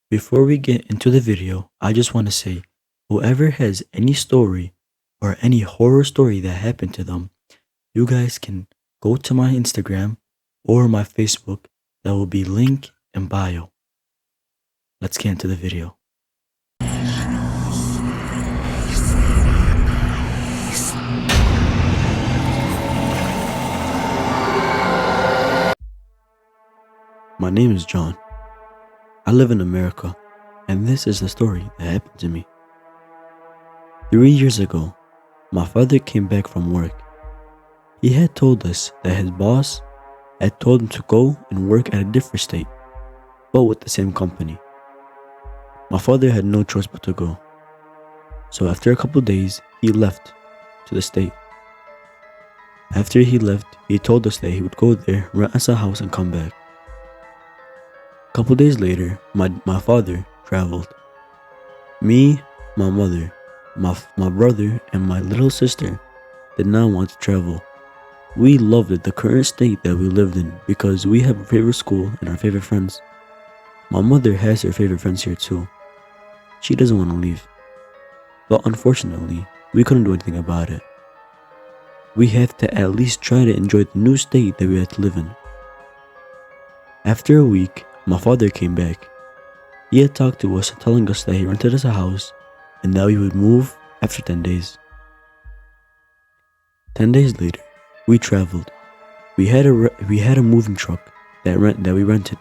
Before we get into the video, I just want to say whoever has any story or any horror story that happened to them, you guys can go to my Instagram or my Facebook that will be link in bio. Let's get into the video. My name is John. I live in America, and this is the story that happened to me. 3 years ago, my father came back from work. He had told us that his boss had told him to go and work at a different state, but with the same company. My father had no choice but to go. So after a couple days, he left to the state. After he left, he told us that he would go there, rent us a house, and come back. A couple days later, my father traveled. Me, my mother, my brother, and my little sister did not want to travel. We loved it, the current state that we lived in, because we have a favorite school and our favorite friends. My mother has her favorite friends here too. She doesn't want to leave. But unfortunately, we couldn't do anything about it. We had to at least try to enjoy the new state that we had to live in. After a week, my father came back. He had talked to us, telling us that he rented us a house and that we would move after 10 days. 10 days later, we traveled. We had a moving truck that we rented,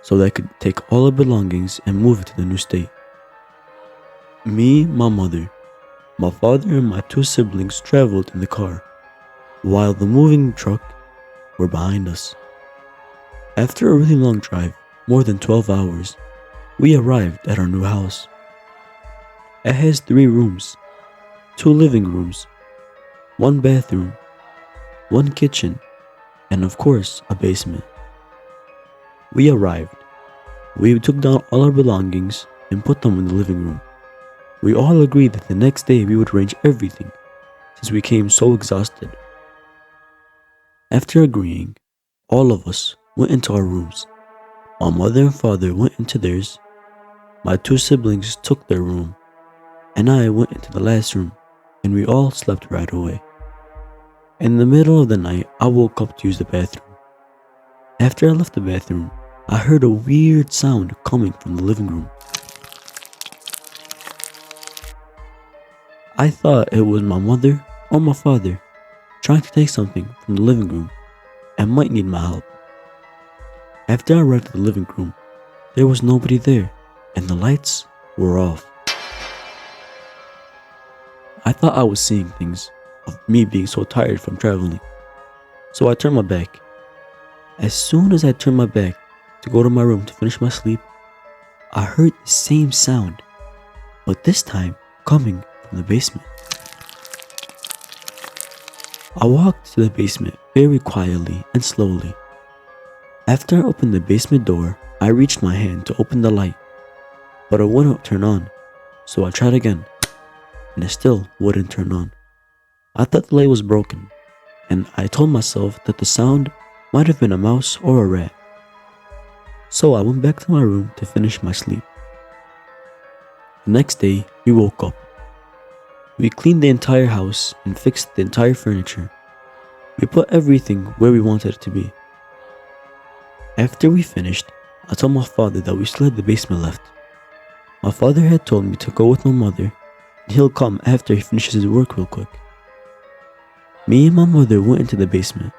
so that I could take all our belongings and move it to the new state. Me, my mother, my father, and my two siblings traveled in the car, while the moving truck were behind us. After a really long drive, more than 12 hours, we arrived at our new house. It has 3 rooms, 2 living rooms, 1 bathroom, 1 kitchen, and of course, a basement. We arrived. We took down all our belongings and put them in the living room. We all agreed that the next day we would arrange everything, since we came so exhausted. After agreeing, all of us went into our rooms. My mother and father went into theirs, my 2 siblings took their room, and I went into the last room, and we all slept right away. In the middle of the night, I woke up to use the bathroom. After I left the bathroom, I heard a weird sound coming from the living room. I thought it was my mother or my father trying to take something from the living room and might need my help. After I arrived at the living room, there was nobody there and the lights were off. I thought I was seeing things of me being so tired from traveling, so I turned my back. As soon as I turned my back to go to my room to finish my sleep, I heard the same sound, but this time coming from the basement. I walked to the basement very quietly and slowly. After I opened the basement door, I reached my hand to open the light, but it wouldn't turn on, so I tried again, and it still wouldn't turn on. I thought the light was broken, and I told myself that the sound might have been a mouse or a rat. So I went back to my room to finish my sleep. The next day, we woke up. We cleaned the entire house and fixed the entire furniture. We put everything where we wanted it to be. After we finished, I told my father that we still had the basement left. My father had told me to go with my mother, and he'll come after he finishes his work real quick. Me and my mother went into the basement.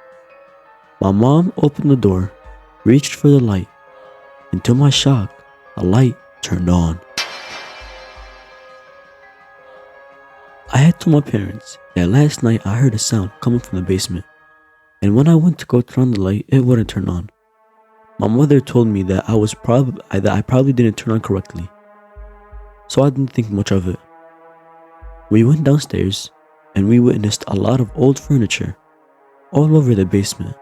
My mom opened the door, reached for the light, and to my shock, the light turned on. I had told my parents that last night I heard a sound coming from the basement, and when I went to go turn on the light, it wouldn't turn on. My mother told me that I probably didn't turn on correctly, so I didn't think much of it. We went downstairs, and we witnessed a lot of old furniture all over the basement.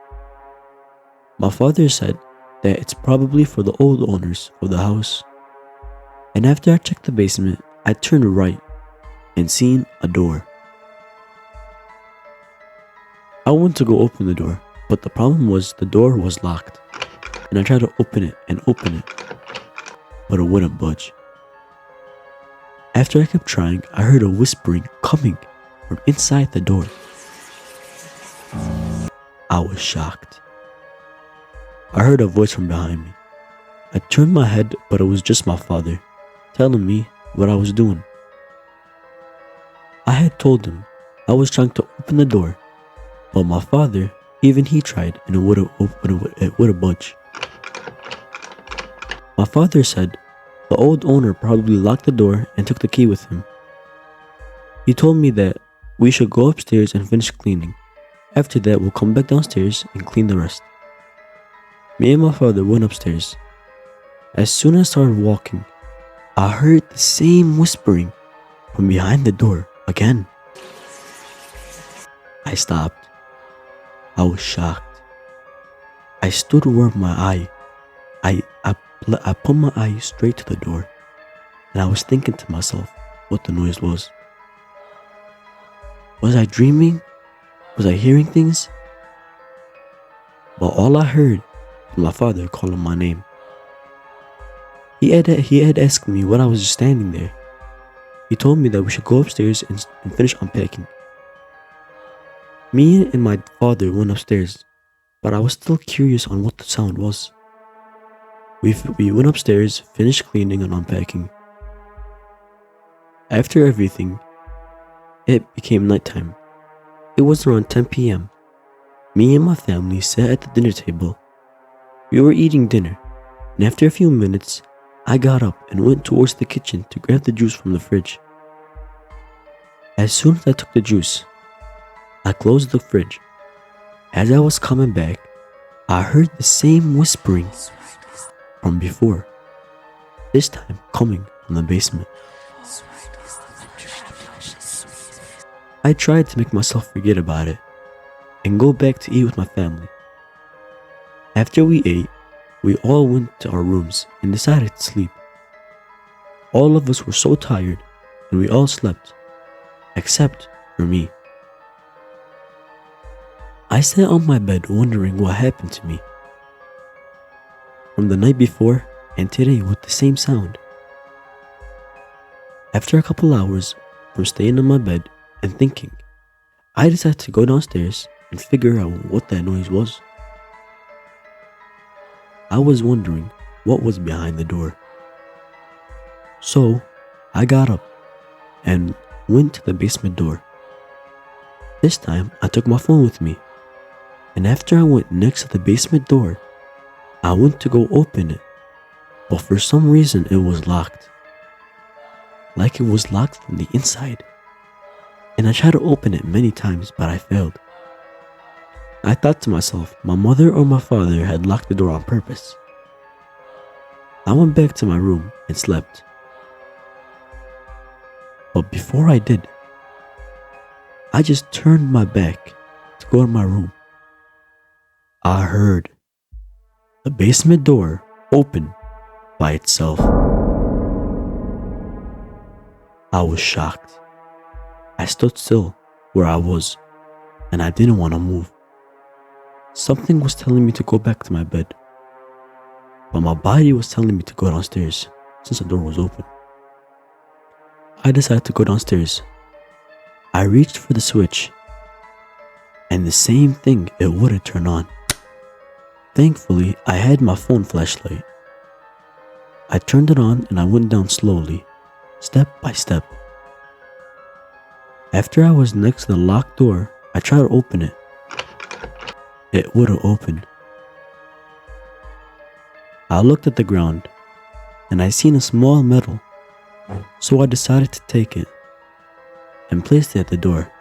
My father said that it's probably for the old owners of the house. And after I checked the basement, I turned right and seen a door. I went to go open the door, but the problem was the door was locked, and I tried to open it and open it. but it wouldn't budge. After I kept trying, I heard a whispering coming from inside the door. I was shocked. I heard a voice from behind me. I turned my head, but it was just my father, telling me what I was doing. I had told him I was trying to open the door, but my father, even he tried, and it wouldn't budge. My father said the old owner probably locked the door and took the key with him. He told me that we should go upstairs and finish cleaning. After that, we'll come back downstairs and clean the rest. Me and my father went upstairs. As soon as I started walking, I heard the same whispering from behind the door again. I stopped. I was shocked. I stood where my eye. I put my eye straight to the door, and I was thinking to myself what the noise was. Was I dreaming? Was I hearing things? But all I heard was my father calling my name. He had asked me what I was just standing there. He told me that we should go upstairs and finish unpacking. Me and my father went upstairs, but I was still curious on what the sound was. We went upstairs, finished cleaning and unpacking. After everything, it became nighttime. It was around 10 p.m. Me and my family sat at the dinner table. We were eating dinner, and after a few minutes, I got up and went towards the kitchen to grab the juice from the fridge. As soon as I took the juice, I closed the fridge. As I was coming back, I heard the same whispering from before, this time coming from the basement. I tried to make myself forget about it and go back to eat with my family. After we ate, we all went to our rooms and decided to sleep. All of us were so tired and we all slept, except for me. I sat on my bed wondering what happened to me from the night before and today with the same sound. After a couple hours from staying on my bed and thinking, I decided to go downstairs and figure out what that noise was. I was wondering what was behind the door. So I got up and went to the basement door. This time I took my phone with me, and after I went next to the basement door, I went to go open it, but for some reason it was locked. Like it was locked from the inside. And I tried to open it many times, but I failed. I thought to myself, my mother or my father had locked the door on purpose. I went back to my room and slept. But before I did, I just turned my back to go to my room. I heard the basement door open by itself. I was shocked. I stood still where I was, and I didn't want to move. Something was telling me to go back to my bed, but my body was telling me to go downstairs since the door was open. I decided to go downstairs. I reached for the switch, and the same thing, it wouldn't turn on. Thankfully, I had my phone flashlight. I turned it on and I went down slowly, step by step. After I was next to the locked door, I tried to open it. It wouldn't open. I looked at the ground and I seen a small metal, so I decided to take it and placed it at the door.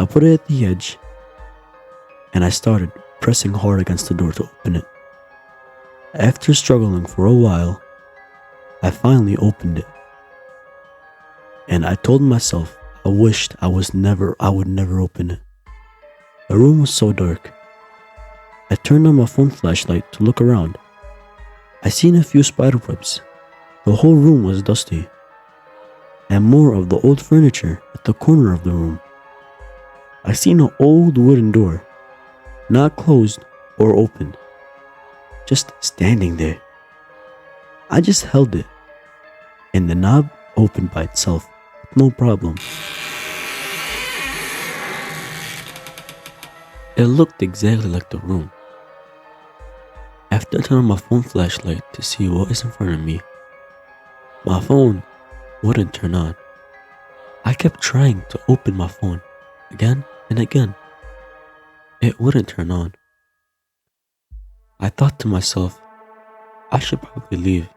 I put it at the edge and I started pressing hard against the door to open it. After struggling for a while, I finally opened it. And I told myself I wished I would never open it. The room was so dark. I turned on my phone flashlight to look around. I seen a few spider webs. The whole room was dusty, and more of the old furniture at the corner of the room. I seen an old wooden door, not closed or opened, just standing there. I just held it, and the knob opened by itself, no problem. It looked exactly like the room. After turning on my phone flashlight to see what is in front of me, my phone wouldn't turn on. I kept trying to open my phone again and again. It wouldn't turn on. I thought to myself, I should probably leave.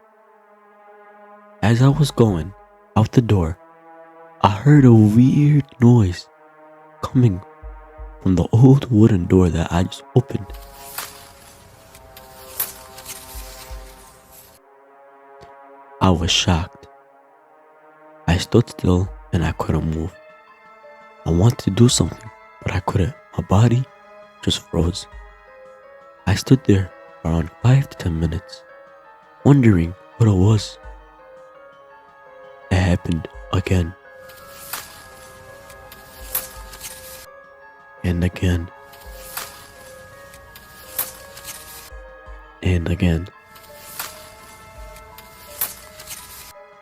As I was going out the door, I heard a weird noise coming from the old wooden door that I just opened. I was shocked. I stood still and I couldn't move. I wanted to do something, but I couldn't. My body just froze. I stood there for around 5 to 10 minutes, wondering what it was. It happened again. And again. And again.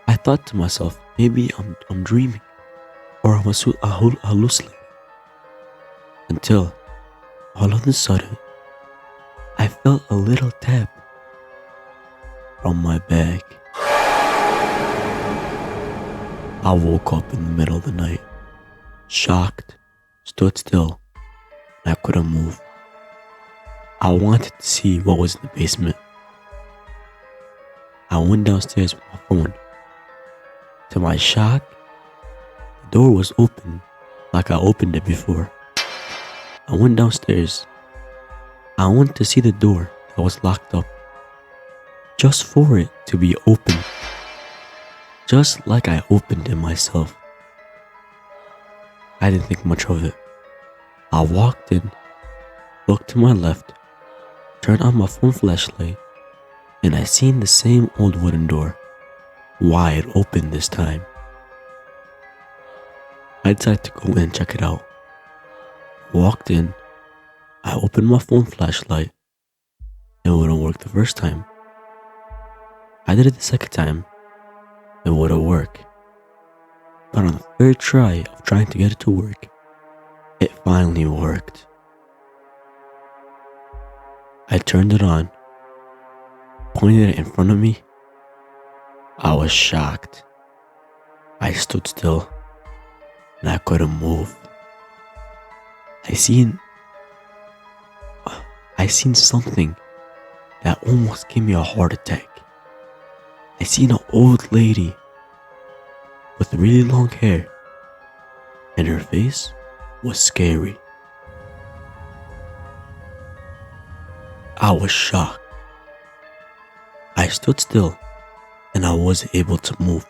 I thought to myself, maybe I'm dreaming or I'm hallucinating. Until all of a sudden, I felt a little tap from my back. I woke up in the middle of the night, shocked, stood still, and I couldn't move. I wanted to see what was in the basement. I went downstairs with my phone. To my shock, the door was open like I opened it before. I went downstairs. I went to see the door that was locked up, just for it to be open, just like I opened it myself. I didn't think much of it. I walked in, looked to my left, turned on my phone flashlight, and I seen the same old wooden door, wide open this time. I decided to go in and check it out. Walked in, I opened my phone flashlight. It wouldn't work the first time. I did it the second time. It wouldn't work. But on the third try of trying to get it to work, it finally worked. I turned it on, pointed it in front of me. I was shocked. I stood still and I couldn't move. I seen something that almost gave me a heart attack. I seen an old lady with really long hair, and her face was scary. I was shocked. I stood still and I wasn't able to move.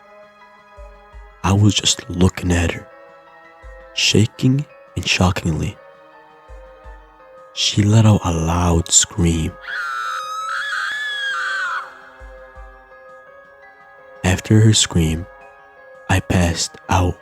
I was just looking at her, shaking and shockingly. She let out a loud scream. After her scream, I passed out.